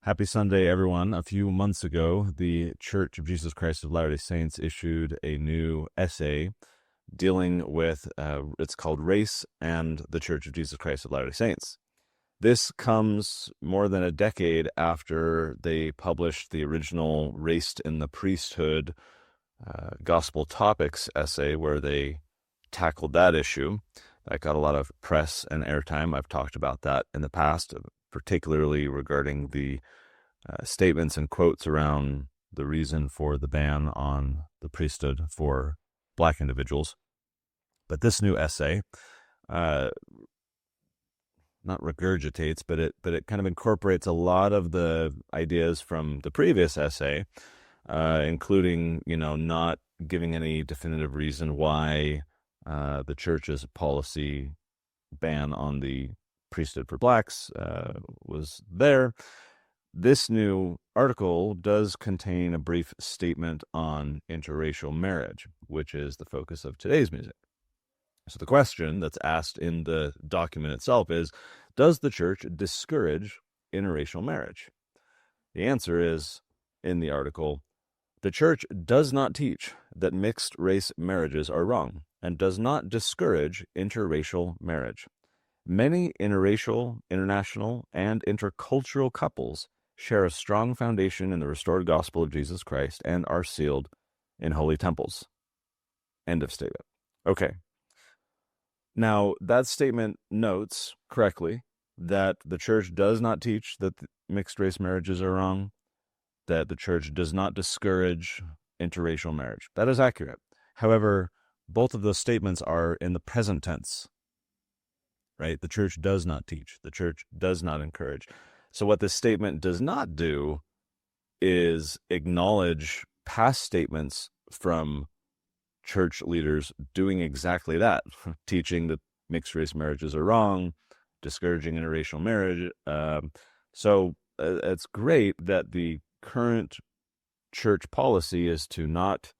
Happy Sunday, everyone. A few months ago, the Church of Jesus Christ of Latter-day Saints issued a new essay dealing with, it's called Race and the Church of Jesus Christ of Latter-day Saints. This comes more than a decade after they published the original Race in the Priesthood Gospel Topics essay, where they tackled that issue. That got a lot of press and airtime. I've talked about that in the past, particularly regarding the statements and quotes around the reason for the ban on the priesthood for Black individuals. But this new essay, not regurgitates, but it kind of incorporates a lot of the ideas from the previous essay, including, not giving any definitive reason why the church's policy ban on the priesthood for Blacks was there. This new article does contain a brief statement on interracial marriage, which is the focus of today's music. So the question that's asked in the document itself is, does the church discourage interracial marriage? The answer is, in the article, the church does not teach that mixed race marriages are wrong and does not discourage interracial marriage. Many interracial, international, and intercultural couples share a strong foundation in the restored gospel of Jesus Christ and are sealed in holy temples. End of statement. Okay. Now, that statement notes correctly that the church does not teach that mixed race marriages are wrong, that the church does not discourage interracial marriage. That is accurate. However, both of those statements are in the present tense, right? The church does not teach. The church does not encourage. So what this statement does not do is acknowledge past statements from church leaders doing exactly that, teaching that mixed race marriages are wrong, discouraging interracial marriage. So it's great that the current church policy is to not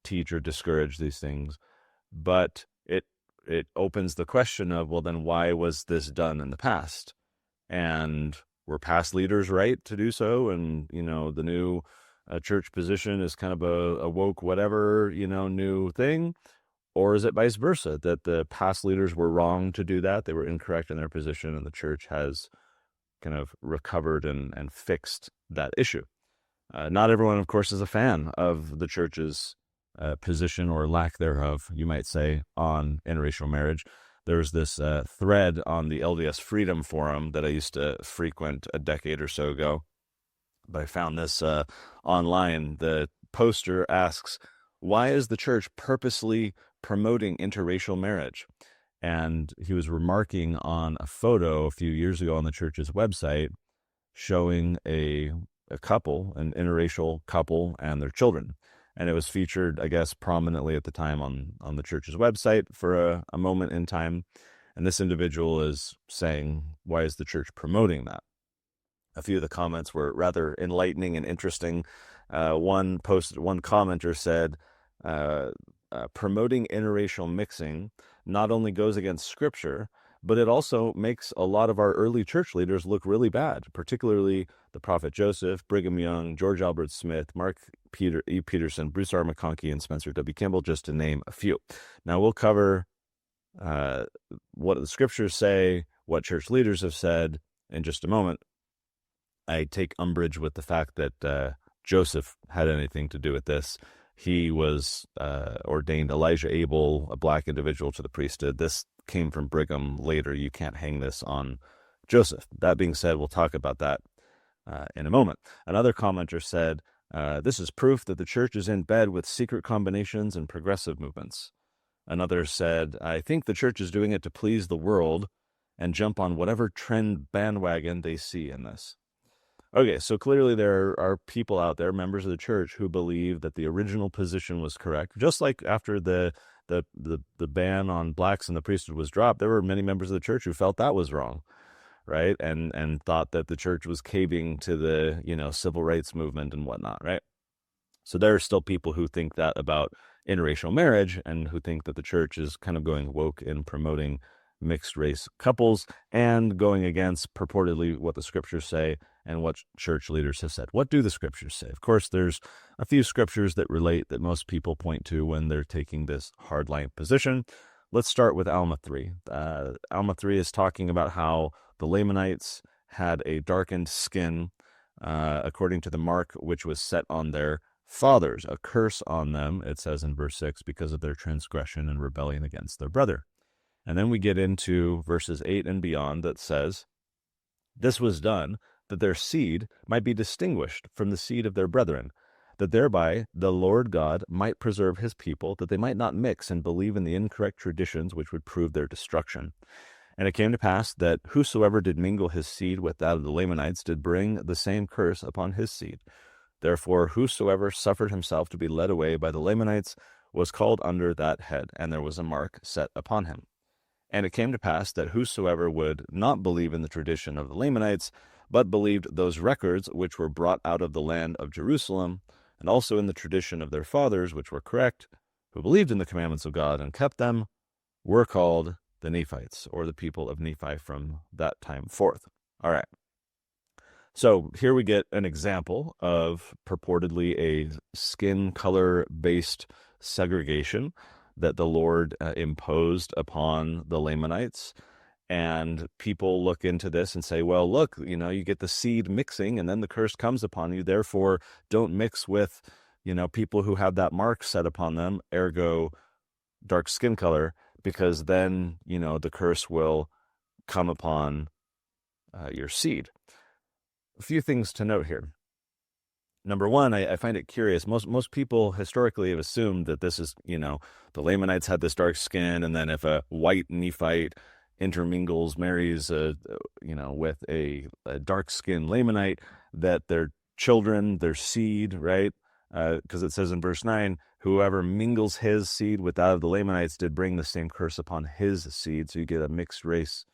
teach or discourage these things, but it opens the question of, well, then why was this done in the past? And were past leaders right to do so? And, the new church position is kind of a woke whatever, new thing? Or is it vice versa, that the past leaders were wrong to do that? They were incorrect in their position, and the church has kind of recovered and fixed that issue. Not everyone, of course, is a fan of the church's position or lack thereof, you might say, on interracial marriage. There's this thread on the LDS Freedom Forum that I used to frequent a decade or so ago, but I found this online. The poster asks, why is the church purposely promoting interracial marriage? And he was remarking on a photo a few years ago on the church's website showing a couple, an interracial couple, and their children. And it was featured, I guess, prominently at the time on the church's website for a moment in time. And this individual is saying, why is the church promoting that? A few of the comments were rather enlightening and interesting. One commenter said, promoting interracial mixing not only goes against Scripture, but it also makes a lot of our early church leaders look really bad, particularly the prophet Joseph, Brigham Young, George Albert Smith, Mark E. Peterson, Bruce R. McConkie, and Spencer W. Kimball, just to name a few. Now, we'll cover what the Scriptures say, what church leaders have said in just a moment. I take umbrage with the fact that Joseph had anything to do with this. He was ordained Elijah Abel, a Black individual, to the priesthood. This came from Brigham later. You can't hang this on Joseph. That being said, we'll talk about that in a moment. Another commenter said, this is proof that the church is in bed with secret combinations and progressive movements. Another said, I think the church is doing it to please the world and jump on whatever trend bandwagon they see in this. Okay, so clearly there are people out there, members of the church, who believe that the original position was correct. Just like after the ban on Blacks in the priesthood was dropped, there were many members of the church who felt that was wrong, right? And thought that the church was caving to the, civil rights movement and whatnot, right? So there are still people who think that about interracial marriage and who think that the church is kind of going woke in promoting mixed race couples, and going against purportedly what the scriptures say and what church leaders have said. What do the scriptures say? Of course, there's a few scriptures that relate that most people point to when they're taking this hardline position. Let's start with Alma 3. Alma 3 is talking about how the Lamanites had a darkened skin according to the mark which was set on their fathers, a curse on them, it says in verse 6, because of their transgression and rebellion against their brother. And then we get into verses 8 and beyond that says, this was done that their seed might be distinguished from the seed of their brethren, that thereby the Lord God might preserve his people, that they might not mix and believe in the incorrect traditions which would prove their destruction. And it came to pass that whosoever did mingle his seed with that of the Lamanites did bring the same curse upon his seed. Therefore, whosoever suffered himself to be led away by the Lamanites was called under that head, and there was a mark set upon him. And it came to pass that whosoever would not believe in the tradition of the Lamanites, but believed those records which were brought out of the land of Jerusalem, and also in the tradition of their fathers, which were correct, who believed in the commandments of God and kept them, were called the Nephites, or the people of Nephi from that time forth. All right. So here we get an example of purportedly a skin color-based segregation that the Lord imposed upon the Lamanites. And people look into this and say, well, look, you get the seed mixing and then the curse comes upon you. Therefore, don't mix with, people who have that mark set upon them, ergo dark skin color, because then, the curse will come upon your seed. A few things to note here. Number one, I find it curious. Most people historically have assumed that this is, the Lamanites had this dark skin, and then if a white Nephite intermingles, marries, with a dark-skinned Lamanite, that their children, their seed, right? Because it says in verse 9, whoever mingles his seed with that of the Lamanites did bring the same curse upon his seed. So you get a mixed race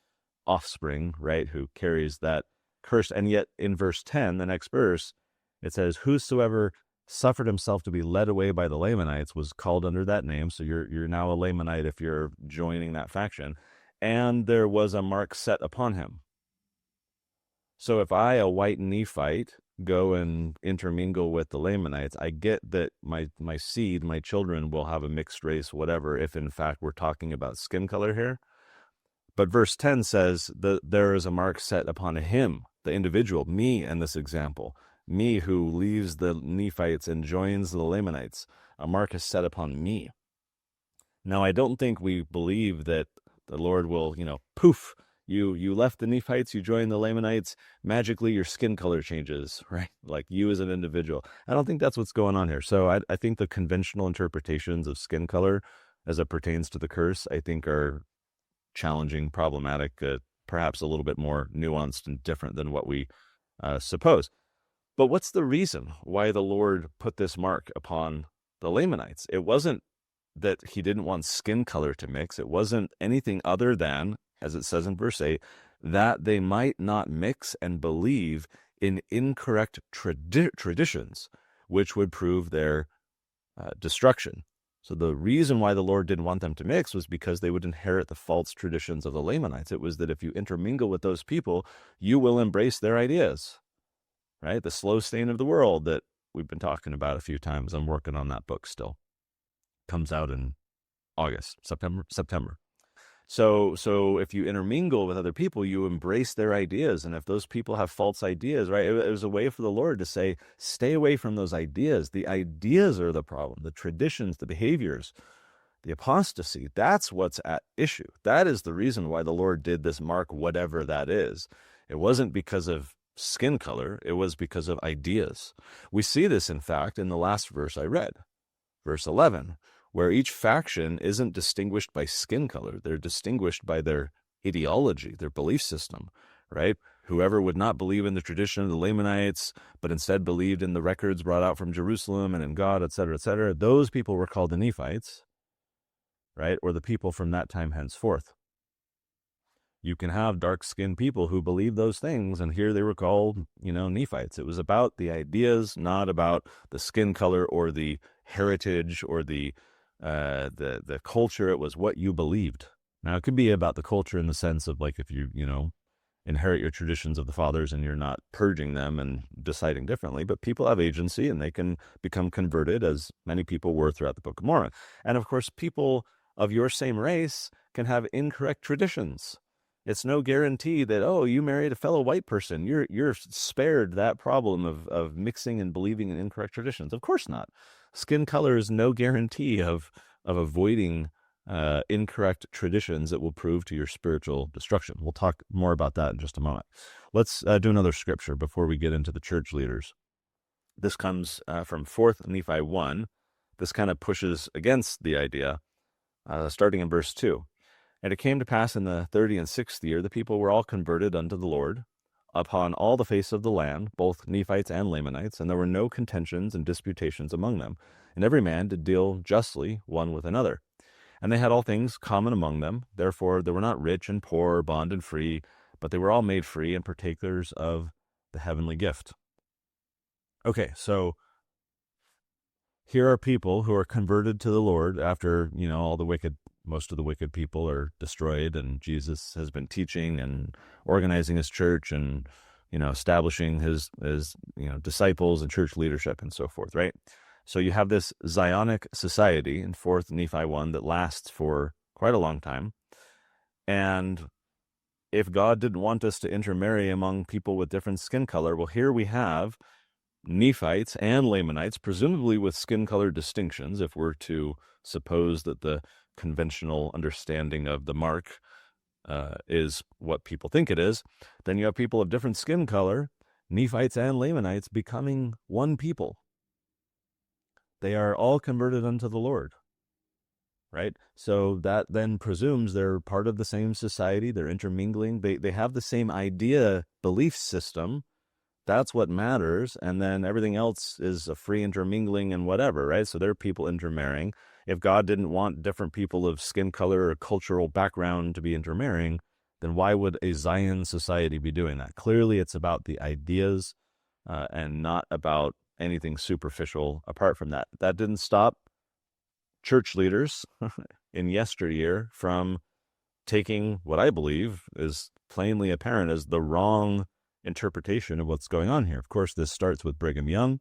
offspring, right, who carries that curse. And yet in verse 10, the next verse, it says, whosoever suffered himself to be led away by the Lamanites was called under that name. So you're now a Lamanite if you're joining that faction. And there was a mark set upon him. So if I, a white Nephite, go and intermingle with the Lamanites, I get that my seed, my children will have a mixed race, whatever, if in fact we're talking about skin color here. But verse 10 says that there is a mark set upon him, the individual, me in this example, me who leaves the Nephites and joins the Lamanites. A mark is set upon me. Now, I don't think we believe that the Lord will, poof, you left the Nephites, you joined the Lamanites, magically your skin color changes, right? Like you as an individual. I don't think that's what's going on here. So I think the conventional interpretations of skin color as it pertains to the curse, I think are challenging, problematic, perhaps a little bit more nuanced and different than what we suppose. But what's the reason why the Lord put this mark upon the Lamanites? It wasn't that he didn't want skin color to mix. It wasn't anything other than, as it says in verse 8, that they might not mix and believe in incorrect traditions, which would prove their destruction. So the reason why the Lord didn't want them to mix was because they would inherit the false traditions of the Lamanites. It was that if you intermingle with those people, you will embrace their ideas, right? The slow stain of the world that we've been talking about a few times. I'm working on that book still. Comes out in September. So if you intermingle with other people, you embrace their ideas. And if those people have false ideas, right, it was a way for the Lord to say, stay away from those ideas. The ideas are the problem, the traditions, the behaviors, the apostasy. That's what's at issue. That is the reason why the Lord did this mark, whatever that is. It wasn't because of skin color. It was because of ideas. We see this, in fact, in the last verse I read, verse 11, where each faction isn't distinguished by skin color. They're distinguished by their ideology, their belief system, right? Whoever would not believe in the tradition of the Lamanites, but instead believed in the records brought out from Jerusalem and in God, etc., those people were called the Nephites, right? Or the people from that time henceforth. You can have dark-skinned people who believe those things, and here they were called, Nephites. It was about the ideas, not about the skin color or the heritage or the culture. It was what you believed, Now, it could be about the culture in the sense of like if you inherit your traditions of the fathers and you're not purging them and deciding differently, but people have agency and they can become converted, as many people were throughout the Book of Mormon. And of course, people of your same race can have incorrect traditions. It's no guarantee that, oh, you married a fellow white person, you're spared that problem of mixing and believing in incorrect traditions. Of course not. Skin color is no guarantee of avoiding incorrect traditions that will prove to your spiritual destruction. We'll talk more about that in just a moment. Let's do another scripture before we get into the church leaders. This comes from 4th Nephi 1. This kind of pushes against the idea, starting in verse 2. And it came to pass in the 36th year, the people were all converted unto the Lord upon all the face of the land, both Nephites and Lamanites, and there were no contentions and disputations among them. And every man did deal justly one with another. And they had all things common among them. Therefore, they were not rich and poor, bond and free, but they were all made free and partakers of the heavenly gift. Okay, so here are people who are converted to the Lord after, most of the wicked people are destroyed, and Jesus has been teaching and organizing his church and, establishing his disciples and church leadership and so forth, right? So you have this Zionic society in 4th Nephi 1 that lasts for quite a long time. And if God didn't want us to intermarry among people with different skin color, well, here we have Nephites and Lamanites, presumably with skin color distinctions, if we're to suppose that the conventional understanding of the mark is what people think it is. Then you have people of different skin color, Nephites and Lamanites, becoming one people. They are all converted unto the Lord, right? So that then presumes they're part of the same society. They're intermingling. They have the same idea, belief system. That's what matters. And then everything else is a free intermingling and whatever, right? So they're people intermarrying. If God didn't want different people of skin color or cultural background to be intermarrying, then why would a Zion society be doing that? Clearly, it's about the ideas and not about anything superficial apart from that. That didn't stop church leaders in yesteryear from taking what I believe is plainly apparent as the wrong interpretation of what's going on here. Of course, this starts with Brigham Young.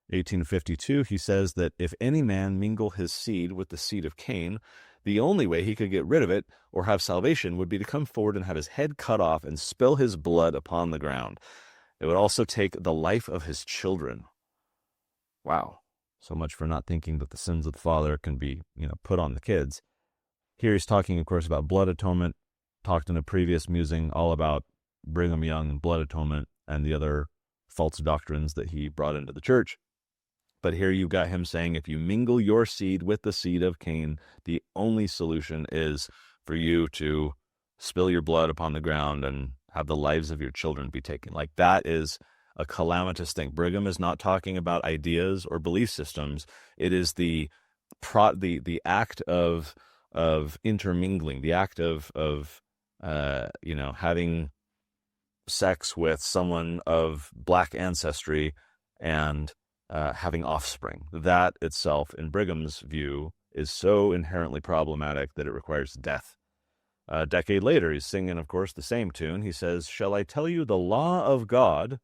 1852, he says that if any man mingle his seed with the seed of Cain, the only way he could get rid of it or have salvation would be to come forward and have his head cut off and spill his blood upon the ground. It would also take the life of his children. Wow. So much for not thinking that the sins of the father can be, put on the kids. Here he's talking, of course, about blood atonement. Talked in a previous musing all about Brigham Young and blood atonement and the other false doctrines that he brought into the church. But here you've got him saying, if you mingle your seed with the seed of Cain, the only solution is for you to spill your blood upon the ground and have the lives of your children be taken. Like, that is a calamitous thing. Brigham is not talking about ideas or belief systems. It is the act of intermingling, the act of having sex with someone of black ancestry and having offspring. That itself, in Brigham's view, is so inherently problematic that it requires death. A decade later, he's singing, of course, the same tune. He says, "Shall I tell you the law of God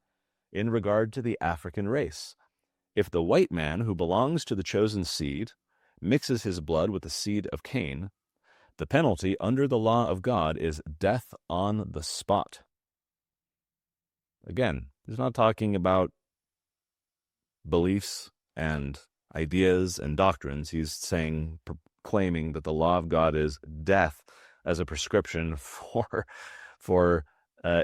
in regard to the African race? If the white man who belongs to the chosen seed mixes his blood with the seed of Cain, the penalty under the law of God is death on the spot." Again, he's not talking about beliefs and ideas and doctrines. He's saying, claiming that the law of God is death as a prescription for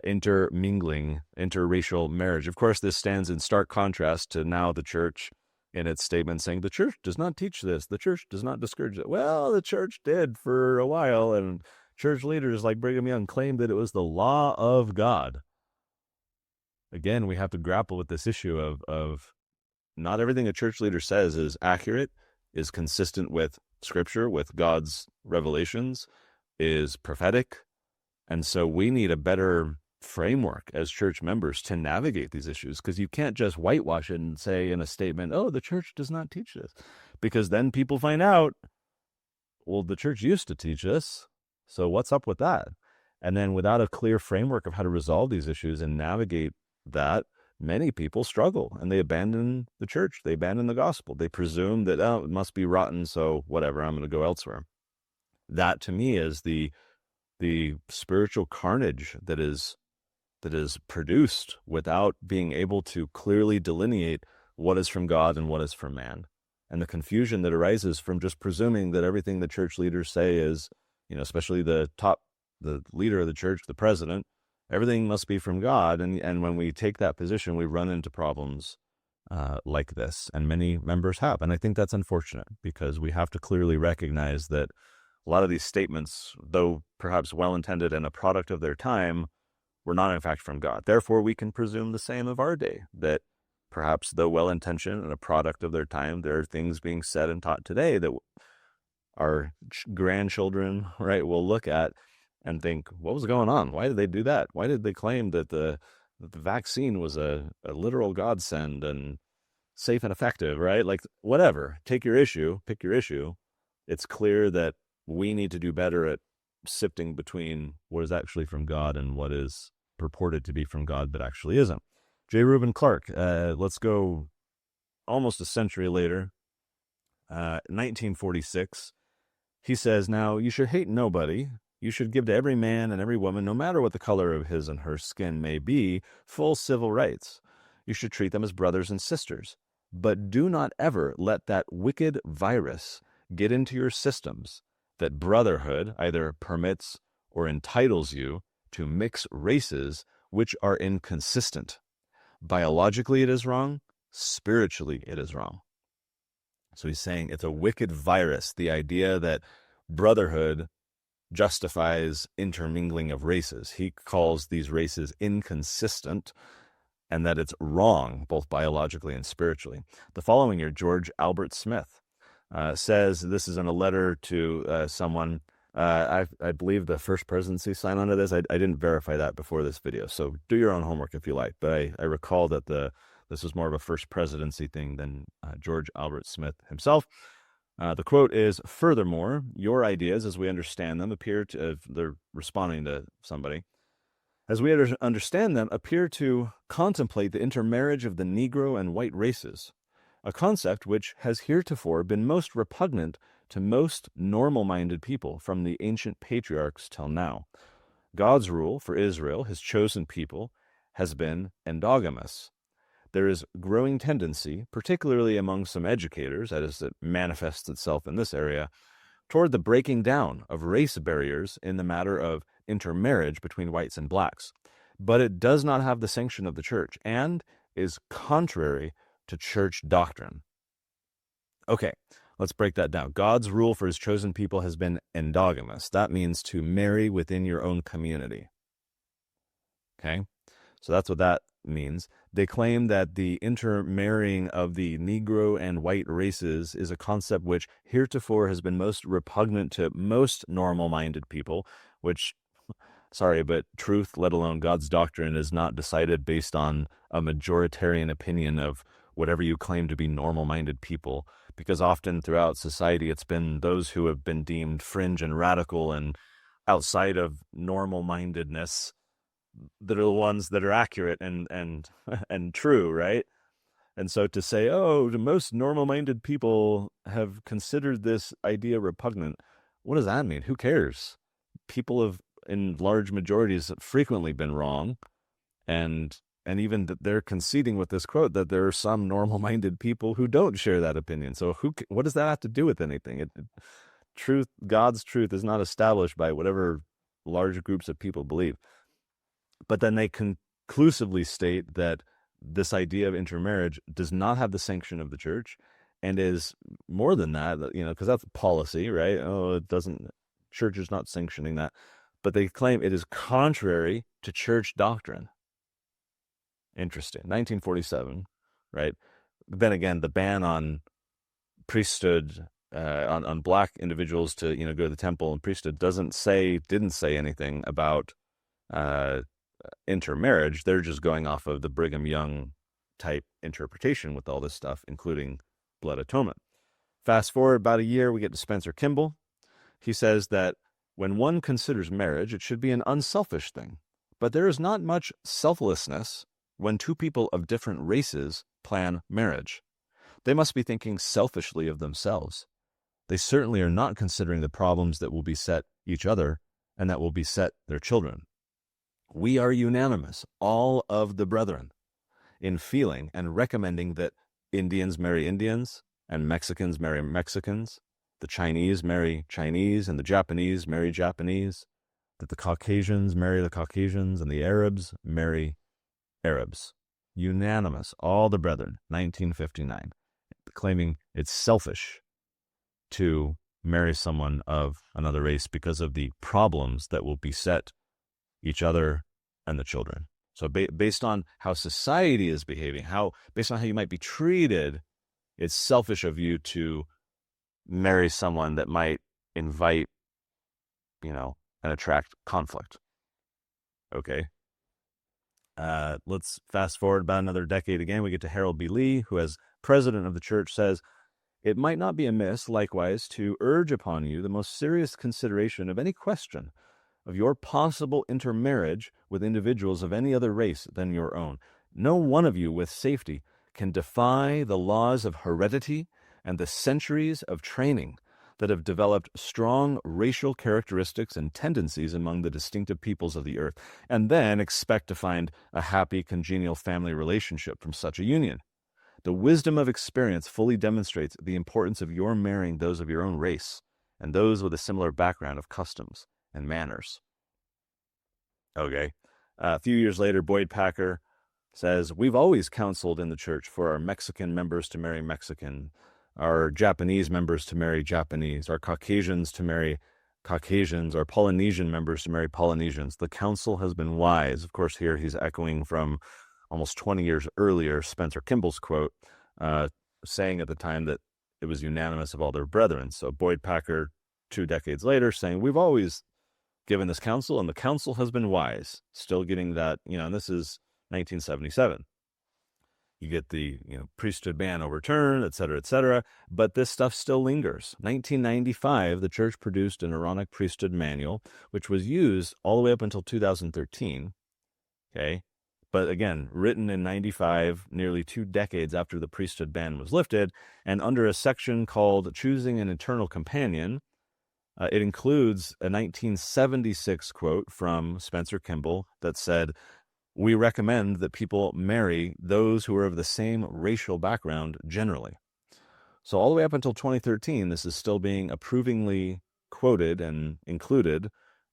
intermingling, interracial marriage. Of course, this stands in stark contrast to now the church in its statement saying the church does not teach this. The church does not discourage it. Well, the church did for a while, and church leaders like Brigham Young claimed that it was the law of God. Again, we have to grapple with this issue of not everything a church leader says is accurate, is consistent with Scripture, with God's revelations, is prophetic. And so we need a better framework as church members to navigate these issues, because you can't just whitewash it and say in a statement, oh, the church does not teach this, because then people find out, well, the church used to teach us, So what's up with that? And then without a clear framework of how to resolve these issues and navigate that, many people struggle and they abandon the church. They abandon the gospel. They presume that, oh, it must be rotten, so whatever, I'm going to go elsewhere. That to me is the spiritual carnage that is produced without being able to clearly delineate what is from God and what is from man. And the confusion that arises from just presuming that everything the church leaders say is, especially the leader of the church, the president, everything must be from God. And when we take that position, we run into problems like this. And many members have. And I think that's unfortunate because we have to clearly recognize that a lot of these statements, though perhaps well-intended and a product of their time, were not in fact from God. Therefore, we can presume the same of our day, that perhaps though well-intentioned and a product of their time, there are things being said and taught today that our grandchildren, right, will look at and think, what was going on? Why did they do that? Why did they claim that the vaccine was a literal godsend and safe and effective, right? Like, whatever. Pick your issue. It's clear that we need to do better at sifting between what is actually from God and what is purported to be from God but actually isn't. J. Reuben Clark, let's go almost a century later, 1946. He says, now, you should hate nobody. You should give to every man and every woman, no matter what the color of his and her skin may be, full civil rights. You should treat them as brothers and sisters. But do not ever let that wicked virus get into your systems that brotherhood either permits or entitles you to mix races which are inconsistent. Biologically, it is wrong. Spiritually, it is wrong. So he's saying it's a wicked virus, the idea that brotherhood justifies intermingling of races. He calls these races inconsistent and that it's wrong, both biologically and spiritually. The following year, George Albert Smith says, this is in a letter to someone, I believe the first presidency signed onto this. I didn't verify that before this video, so do your own homework if you like. But I recall that this was more of a first presidency thing than George Albert Smith himself. The quote is, furthermore, your ideas, as we understand them, appear to, they're responding to somebody, as we understand them, appear to contemplate the intermarriage of the Negro and white races, a concept which has heretofore been most repugnant to most normal-minded people from the ancient patriarchs till now. God's rule for Israel, his chosen people, has been endogamous. There is growing tendency, particularly among some educators, that is, it manifests itself in this area, toward the breaking down of race barriers in the matter of intermarriage between whites and blacks. But it does not have the sanction of the church and is contrary to church doctrine. Okay, let's break that down. God's rule for his chosen people has been endogamous. That means to marry within your own community. Okay, so that's what that means. They claim that the intermarrying of the Negro and white races is a concept which heretofore has been most repugnant to most normal-minded people, which, sorry, but truth, let alone God's doctrine, is not decided based on a majoritarian opinion of whatever you claim to be normal-minded people, because often throughout society it's been those who have been deemed fringe and radical and outside of normal-mindedness that are the ones that are accurate and true, right? And so to say, oh, the most normal-minded people have considered this idea repugnant, what does that mean? Who cares? People have, in large majorities, frequently been wrong, and even that they're conceding with this quote that there are some normal-minded people who don't share that opinion. So what does that have to do with anything? Truth, God's truth, is not established by whatever large groups of people believe. But then they conclusively state that this idea of intermarriage does not have the sanction of the church and is more than that, because that's policy, right? Oh, it doesn't, church is not sanctioning that. But they claim it is contrary to church doctrine. Interesting. 1947, right? Then again, the ban on priesthood, on black individuals to, go to the temple and priesthood didn't say anything about intermarriage. They're just going off of the Brigham Young type interpretation with all this stuff, including blood atonement. Fast forward about a year, we get to Spencer Kimball. He says that When one considers marriage, it should be an unselfish thing. But there is not much selflessness when two people of different races plan marriage. They must be thinking selfishly of themselves. They certainly are not considering the problems that will beset each other and that will beset their children. We are unanimous, all of the brethren, in feeling and recommending that Indians marry Indians and Mexicans marry Mexicans, the Chinese marry Chinese and the Japanese marry Japanese, that the Caucasians marry the Caucasians and the Arabs marry Arabs. Unanimous, all the brethren, 1959, claiming it's selfish to marry someone of another race because of the problems that will beset each other and the children. So based on how society is behaving, based on how you might be treated, it's selfish of you to marry someone that might invite, and attract conflict. Okay. Let's fast forward about another decade again. We get to Harold B. Lee, who, as president of the church, says, "It might not be amiss, likewise, to urge upon you the most serious consideration of any question of your possible intermarriage with individuals of any other race than your own. No one of you with safety can defy the laws of heredity and the centuries of training that have developed strong racial characteristics and tendencies among the distinctive peoples of the earth, and then expect to find a happy, congenial family relationship from such a union. The wisdom of experience fully demonstrates the importance of your marrying those of your own race and those with a similar background of customs and manners." Okay. A few years later, Boyd Packer says, "We've always counseled in the church for our Mexican members to marry Mexican, our Japanese members to marry Japanese, our Caucasians to marry Caucasians, our Polynesian members to marry Polynesians. The counsel has been wise." Of course, here he's echoing from almost 20 years earlier, Spencer Kimball's quote, saying at the time that it was unanimous of all their brethren. So Boyd Packer, 2 decades later, saying, "We've always given this counsel, and the counsel has been wise." Still getting that, and this is 1977. You get the, priesthood ban overturned, et cetera, but this stuff still lingers. 1995, the church produced an Aaronic priesthood manual, which was used all the way up until 2013. Okay. But again, written in 95, nearly 2 decades after the priesthood ban was lifted, and under a section called Choosing an Eternal Companion, it includes a 1976 quote from Spencer Kimball that said, "We recommend that people marry those who are of the same racial background generally." So all the way up until 2013, this is still being approvingly quoted and included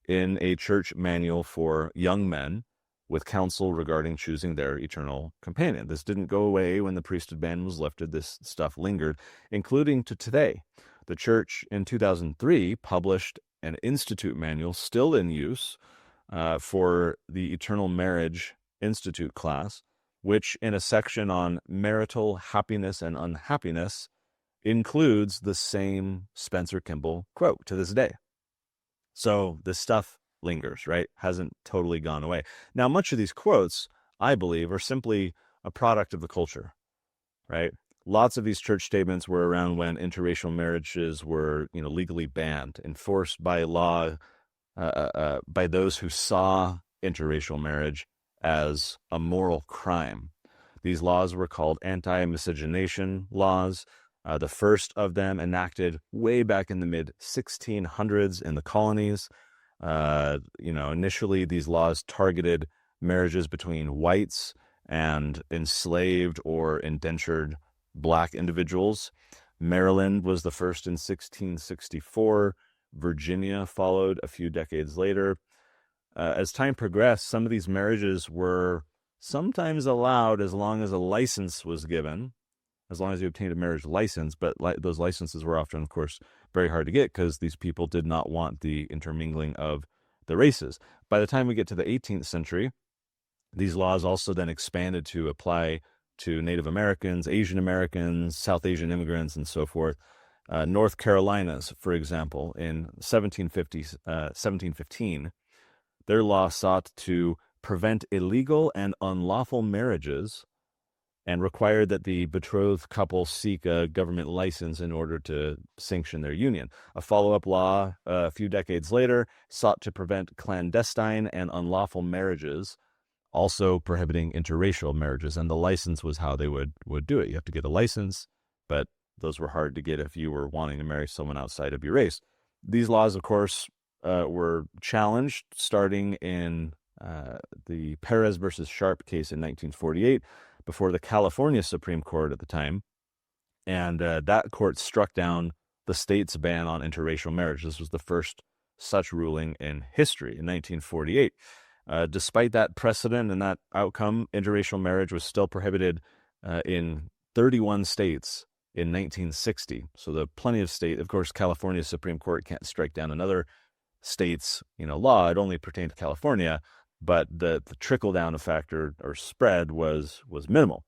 in a church manual for young men with counsel regarding choosing their eternal companion. This didn't go away when the priesthood ban was lifted. This stuff lingered, including to today. The church in 2003 published an Institute manual still in use for the Eternal Marriage Institute class, which in a section on marital happiness and unhappiness includes the same Spencer Kimball quote to this day. So this stuff lingers, right? Hasn't totally gone away. Now, much of these quotes, I believe, are simply a product of the culture, right? Lots of these church statements were around when interracial marriages were, legally banned, enforced by law, by those who saw interracial marriage as a moral crime. These laws were called anti-miscegenation laws. The first of them enacted way back in the mid-1600s in the colonies. Initially these laws targeted marriages between whites and enslaved or indentured Black individuals. Maryland was the first in 1664. Virginia followed a few decades later. As time progressed, some of these marriages were sometimes allowed as long as a license was given, as long as you obtained a marriage license, but those licenses were often, of course, very hard to get because these people did not want the intermingling of the races. By the time we get to the 18th century, these laws also then expanded to apply to Native Americans, Asian Americans, South Asian immigrants, and so forth. North Carolina's, for example, in 1715, their law sought to prevent illegal and unlawful marriages and required that the betrothed couple seek a government license in order to sanction their union. A follow-up law a few decades later sought to prevent clandestine and unlawful marriages, also prohibiting interracial marriages, and the license was how they would do it. You have to get a license, but those were hard to get if you were wanting to marry someone outside of your race. These laws, of course, were challenged starting in the Perez versus Sharp case in 1948 before the California Supreme Court at the time. And that court struck down the state's ban on interracial marriage. This was the first such ruling in history in 1948. Despite that precedent and that outcome, interracial marriage was still prohibited in 31 states in 1960. So the plenty of state, of course, California Supreme Court can't strike down another state's law. It only pertained to California, but the trickle down effect or spread was minimal.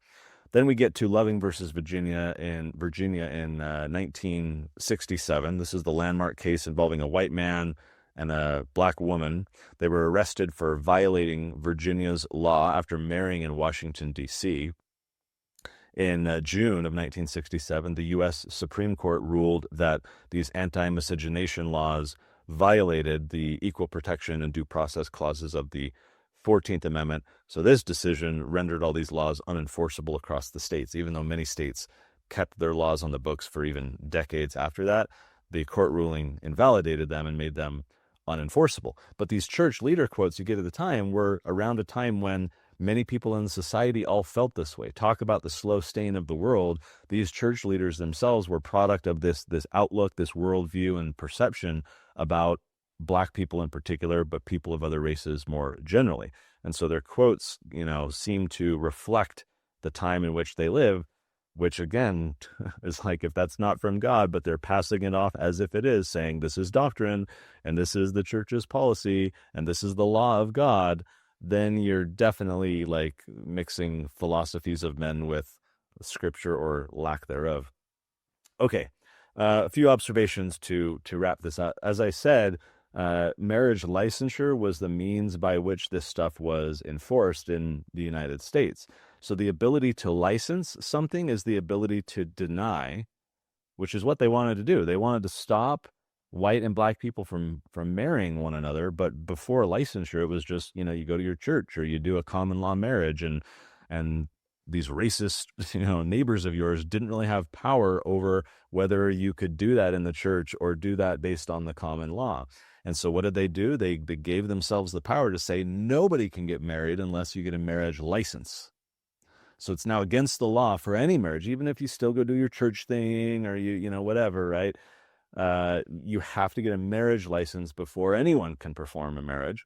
Then we get to Loving versus Virginia in 1967. This is the landmark case involving a white man and a black woman. They were arrested for violating Virginia's law after marrying in Washington, D.C. In June of 1967, the U.S. Supreme Court ruled that these anti-miscegenation laws violated the equal protection and due process clauses of the 14th Amendment. So this decision rendered all these laws unenforceable across the states, even though many states kept their laws on the books for even decades after that. The court ruling invalidated them and made them unenforceable. But these church leader quotes you get at the time were around a time when many people in society all felt this way. Talk about the slow stain of the world. These church leaders themselves were product of this outlook, this worldview and perception about Black people in particular, but people of other races more generally. And so their quotes, seem to reflect the time in which they live, which again is like, if that's not from God, but they're passing it off as if it is, saying this is doctrine and this is the church's policy and this is the law of God, then you're definitely like mixing philosophies of men with scripture or lack thereof. Okay, a few observations to wrap this up. As I said, marriage licensure was the means by which this stuff was enforced in the United States. So the ability to license something is the ability to deny, which is what they wanted to do. They wanted to stop white and Black people from marrying one another. But before licensure, it was just, you go to your church or you do a common law marriage, and these racist, neighbors of yours didn't really have power over whether you could do that in the church or do that based on the common law. And so what did they do? They gave themselves the power to say nobody can get married unless you get a marriage license. So it's now against the law for any marriage, even if you still go do your church thing or whatever, right? You have to get a marriage license before anyone can perform a marriage.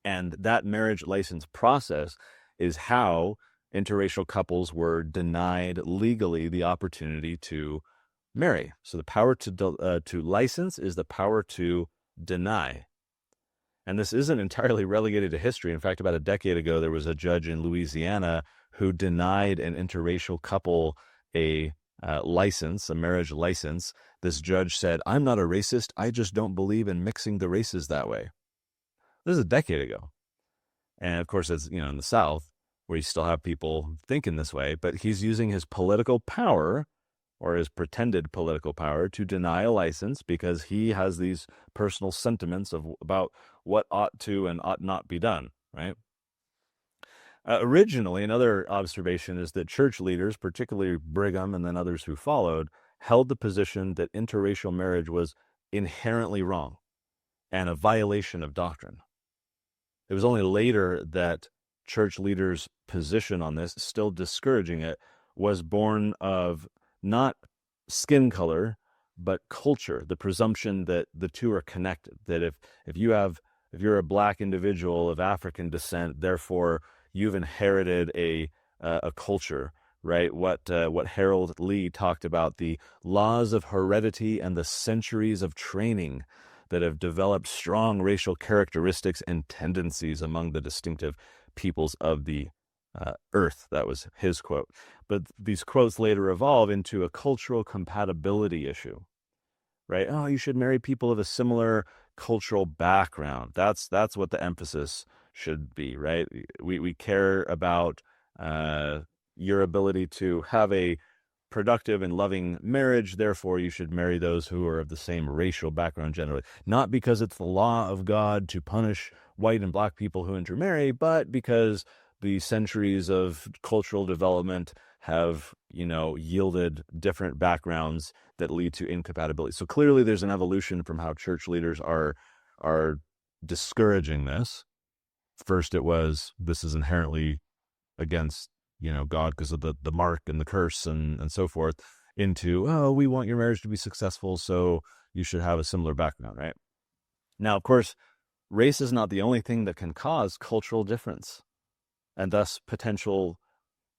And that marriage license process is how interracial couples were denied legally the opportunity to marry. So the power to license is the power to deny. And this isn't entirely relegated to history. In fact, about a decade ago, there was a judge in Louisiana who denied an interracial couple a license, a marriage license. This judge said, "I'm not a racist. I just don't believe in mixing the races that way." This is a decade ago. And of course, it's, in the South, where you still have people thinking this way, but he's using his political power or his pretended political power to deny a license because he has these personal sentiments about what ought to and ought not be done, right? Originally, another observation is that church leaders, particularly Brigham and then others who followed, held the position that interracial marriage was inherently wrong and a violation of doctrine. It was only later that church leaders' position on this, still discouraging it, was born of not skin color, but culture, the presumption that the two are connected, that if you're a Black individual of African descent, therefore you've inherited a culture, right? What Harold Lee talked about, the laws of heredity and the centuries of training that have developed strong racial characteristics and tendencies among the distinctive peoples of the earth. That was his quote. But these quotes later evolve into a cultural compatibility issue, right? Oh, you should marry people of a similar cultural background. That's what the emphasis should be, right? We care about your ability to have a productive and loving marriage. Therefore, you should marry those who are of the same racial background generally. Not because it's the law of God to punish white and black people who intermarry, but because the centuries of cultural development have, yielded different backgrounds that lead to incompatibility. So clearly there's an evolution from how church leaders are discouraging this. First it was, this is inherently against, God because of the mark and the curse and so forth, into, oh, we want your marriage to be successful, so you should have a similar background, right? Now, of course, race is not the only thing that can cause cultural difference and thus potential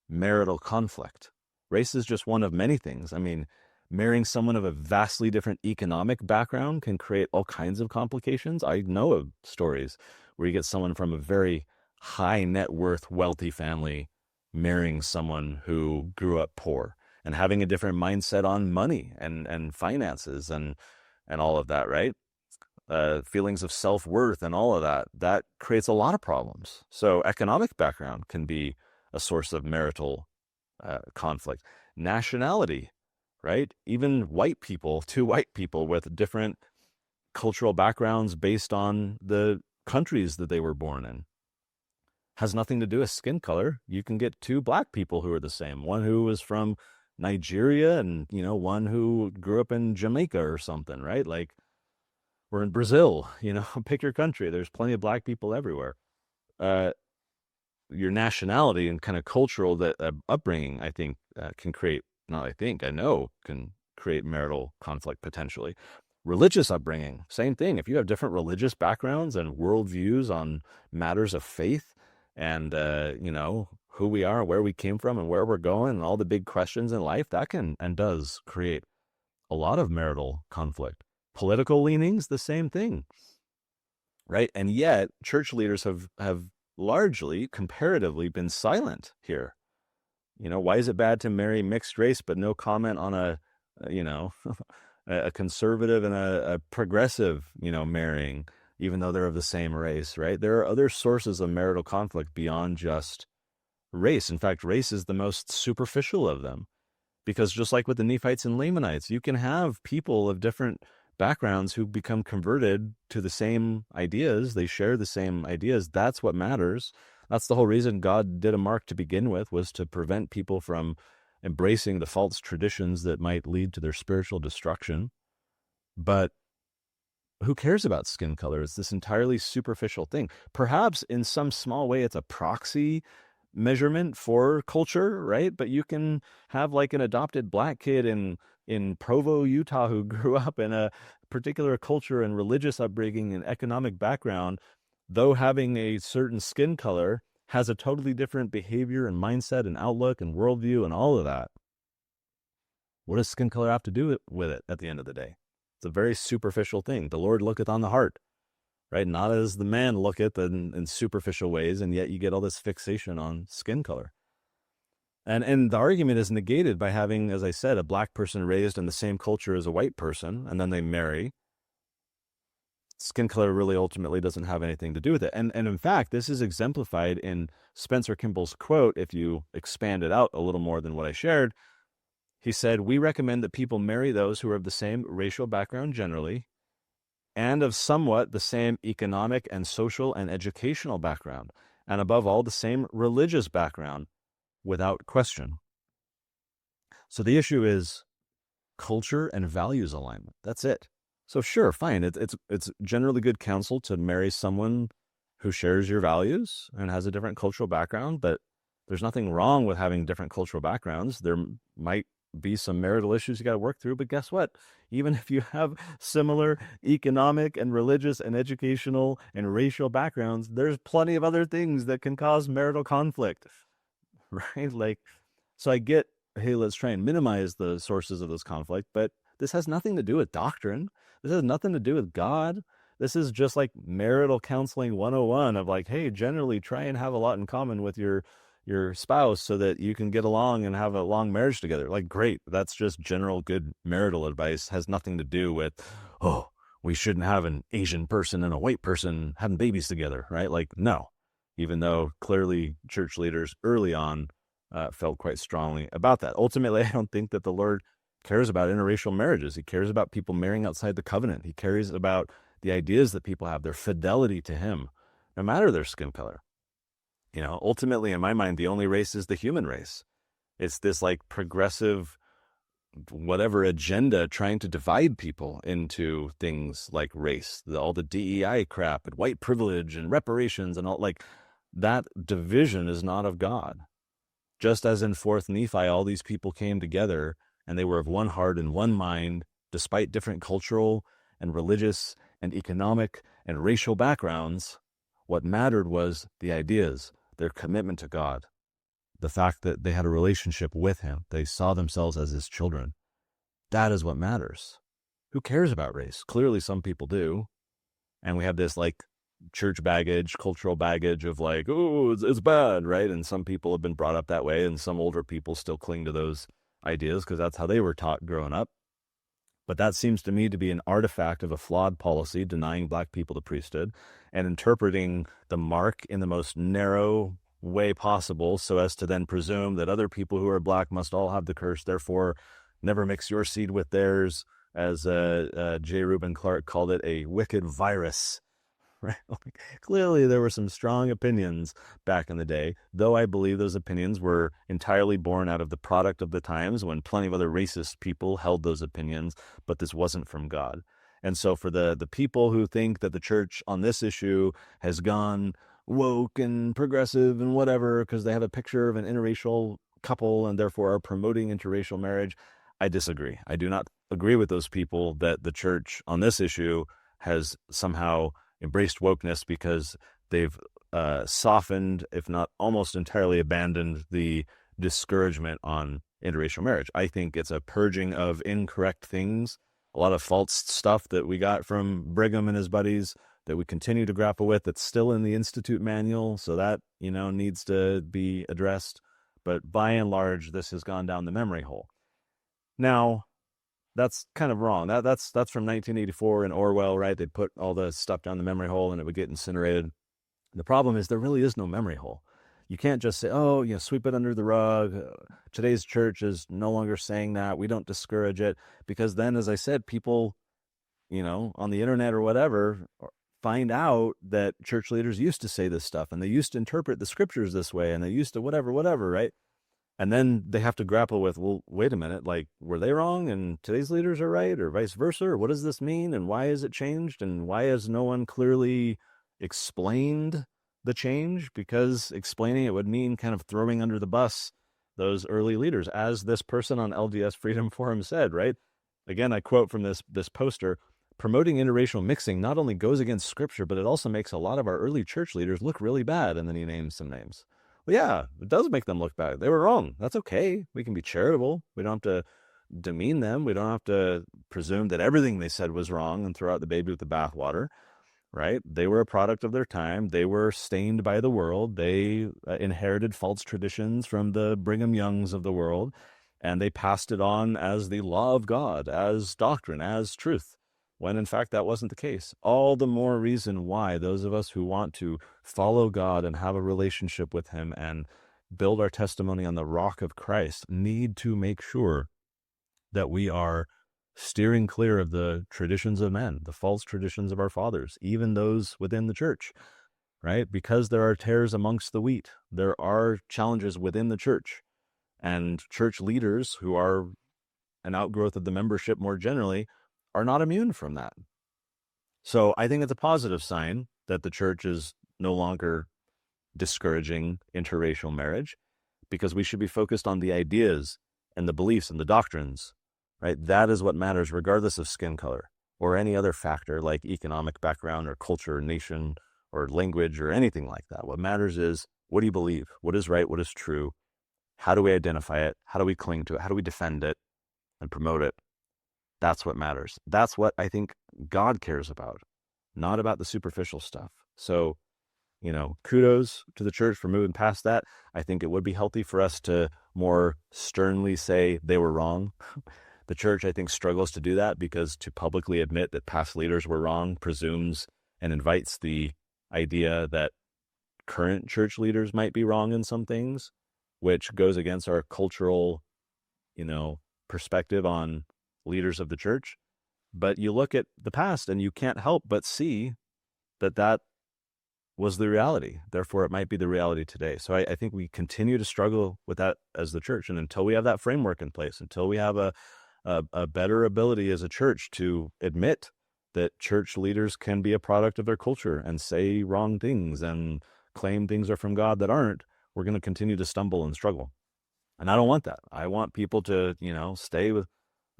marital conflict. Race is just one of many things. I mean, marrying someone of a vastly different economic background can create all kinds of complications. I know of stories where you get someone from a very high net worth, wealthy family marrying someone who grew up poor and having a different mindset on money and finances and all of that, right? Feelings of self-worth and all of that creates a lot of problems. So economic background can be a source of marital conflict. Nationality, right? Even two white people with different cultural backgrounds based on the countries that they were born in, has nothing to do with skin color. You can get two black people who are the same, one who was from Nigeria and, one who grew up in Jamaica or something, right? Like, we're in Brazil, pick your country. There's plenty of black people everywhere. Your nationality and kind of cultural upbringing, I think, I know can create marital conflict potentially. Religious upbringing, same thing. If you have different religious backgrounds and worldviews on matters of faith and, who we are, where we came from and where we're going and all the big questions in life, that can and does create a lot of marital conflict. Political leanings, the same thing, right? And yet church leaders have largely, comparatively, been silent here. Why is it bad to marry mixed race, but no comment on a conservative and a progressive, marrying, even though they're of the same race, right? There are other sources of marital conflict beyond just race. In fact, race is the most superficial of them, because just like with the Nephites and Lamanites, you can have people of different backgrounds who become converted to the same ideas. They share the same ideas. That's what matters. That's the whole reason God did a mark to begin with, was to prevent people from embracing the false traditions that might lead to their spiritual destruction. But who cares about skin color? It's this entirely superficial thing. Perhaps in some small way, it's a proxy measurement for culture, right? But you can have like an adopted black kid in Provo, Utah, who grew up in a particular culture and religious upbringing and economic background, though having a certain skin color, has a totally different behavior and mindset and outlook and worldview and all of that. What does skin color have to do with it at the end of the day? It's a very superficial thing. The Lord looketh on the heart, right? Not as the man looketh in superficial ways, and yet you get all this fixation on skin color. And the argument is negated by having, as I said, a black person raised in the same culture as a white person, and then they marry. Skin color really ultimately doesn't have anything to do with it. And in fact, this is exemplified in Spencer Kimball's quote. If you expand it out a little more than what I shared, he said, "We recommend that people marry those who are of the same racial background generally, and of somewhat the same economic and social and educational background, and above all, the same religious background, without question." So the issue is culture and values alignment. That's it. So sure, fine. It's generally good counsel to marry someone who shares your values and has a different cultural background, but there's nothing wrong with having different cultural backgrounds. There might be some marital issues you got to work through, but guess what? Even if you have similar economic and religious and educational and racial backgrounds, there's plenty of other things that can cause marital conflict, right? Like, so I get, hey, let's try and minimize the sources of this conflict, but this has nothing to do with doctrine. This has nothing to do with God. This is just like marital counseling 101 of like, hey, generally try and have a lot in common with your spouse so that you can get along and have a long marriage together. Like, great. That's just general good marital advice. Has nothing to do with, oh, we shouldn't have an Asian person and a white person having babies together, right? Like, no. Even though clearly church leaders early on felt quite strongly about that. Ultimately, I don't think that the Lord cares about interracial marriages. He cares about people marrying outside the covenant. He cares about the ideas that people have, their fidelity to him, no matter their skin color. Ultimately, in my mind, the only race is the human race. It's this like progressive, whatever agenda trying to divide people into things like race, all the DEI crap and white privilege and reparations and all, like, that division is not of God. Just as in 4th Nephi, all these people came together and they were of one heart and one mind, despite different cultural and religious and economic and racial backgrounds. What mattered was the ideas, their commitment to God, the fact that they had a relationship with him. They saw themselves as his children. That is what matters. Who cares about race? Clearly some people do. And we have this like church baggage, cultural baggage of like, oh, it's bad, right? And some people have been brought up that way, and some older people still cling to those ideas because that's how they were taught growing up. But that seems to me to be an artifact of a flawed policy, denying Black people the priesthood and interpreting the mark in the most narrow way possible so as to then presume that other people who are Black must all have the curse, therefore never mix your seed with theirs, as J. Reuben Clark called it, a wicked virus. Right? Like, clearly there were some strong opinions back in the day, though I believe those opinions were entirely born out of the product of the times when plenty of other racist people held those opinions, but this wasn't from God. And so for the people who think that the church on this issue has gone woke and progressive and whatever because they have a picture of an interracial couple and therefore are promoting interracial marriage, I disagree. I do not agree with those people that the church on this issue has somehow embraced wokeness because they've softened, if not almost entirely abandoned, the discouragement on interracial marriage. I think it's a purging of incorrect things, a lot of false stuff that we got from Brigham and his buddies that we continue to grapple with that's still in the Institute manual, so that, needs to be addressed. But by and large, this has gone down the memory hole. Now, that's kind of wrong. That's from 1984 in Orwell, right? They'd put all the stuff down the memory hole and it would get incinerated. The problem is there really is no memory hole. You can't just say, oh, sweep it under the rug. Today's church is no longer saying that. We don't discourage it. Because then, as I said, people, on the internet or whatever, find out that church leaders used to say this stuff and they used to interpret the scriptures this way and they used to whatever, right? And then they have to grapple with, well, wait a minute, like, were they wrong and today's leaders are right, or vice versa? Or what does this mean? And why is it changed? And why has no one clearly explained the change? Because explaining it would mean kind of throwing under the bus those early leaders, as this person on LDS Freedom Forum said, right? Again, I quote from this poster: promoting interracial mixing not only goes against scripture, but it also makes a lot of our early church leaders look really bad. And then he names some names. Well, yeah, it does make them look bad. They were wrong. That's okay. We can be charitable. We don't have to demean them. We don't have to presume that everything they said was wrong and throw out the baby with the bathwater, right? They were a product of their time. They were stained by the world. They inherited false traditions from the Brigham Youngs of the world, and they passed it on as the law of God, as doctrine, as truth, when in fact that wasn't the case. All the more reason why those of us who want to follow God and have a relationship with him and build our testimony on the rock of Christ need to make sure that we are steering clear of the traditions of men, the false traditions of our fathers, even those within the church, right? Because there are tares amongst the wheat. There are challenges within the church, and church leaders who are an outgrowth of the membership more generally are not immune from that. So I think it's a positive sign that the church is no longer discouraging interracial marriage, because we should be focused on the ideas and the beliefs and the doctrines, right? That is what matters, regardless of skin color or any other factor like economic background or culture or nation or language or anything like that. What matters is, what do you believe? What is right? What is true? How do we identify it? How do we cling to it? How do we defend it and promote it? That's what matters. That's what I think God cares about, not about the superficial stuff. So, kudos to the church for moving past that. I think it would be healthy for us to more sternly say they were wrong. The church, I think, struggles to do that because to publicly admit that past leaders were wrong presumes and invites the idea that current church leaders might be wrong in some things. which goes against our cultural, perspective on leaders of the church. But you look at the past and you can't help but see that was the reality. Therefore, it might be the reality today. So I think we continue to struggle with that as the church. And until we have that framework in place, until we have a better ability as a church to admit that church leaders can be a product of their culture and say wrong things and claim things are from God that aren't, we're going to continue to stumble and struggle. And I don't want that. I want people to, stay with,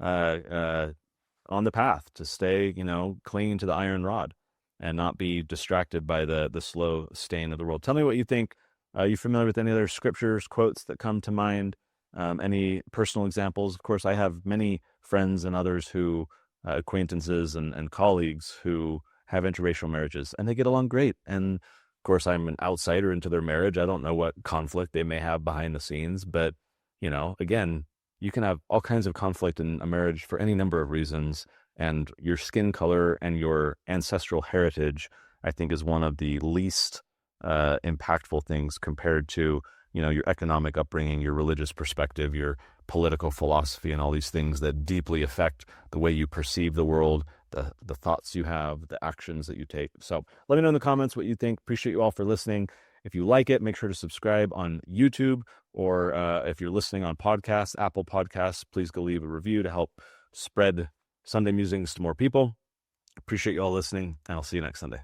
on the path, to stay, clinging to the iron rod and not be distracted by the slow stain of the world. Tell me what you think. Are you familiar with any other scriptures, quotes that come to mind? Any personal examples? Of course, I have many friends and others who, acquaintances and colleagues who have interracial marriages, and they get along great. And of course, I'm an outsider into their marriage. I don't know what conflict they may have behind the scenes, but, again, you can have all kinds of conflict in a marriage for any number of reasons. And your skin color and your ancestral heritage, I think, is one of the least impactful things compared to, your economic upbringing, your religious perspective, your political philosophy, and all these things that deeply affect the way you perceive the world, the thoughts you have, the actions that you take. So let me know in the comments what you think. Appreciate you all for listening. If you like it, make sure to subscribe on YouTube, or if you're listening on podcasts, Apple Podcasts, please go leave a review to help spread Sunday musings to more people. Appreciate you all listening, and I'll see you next Sunday.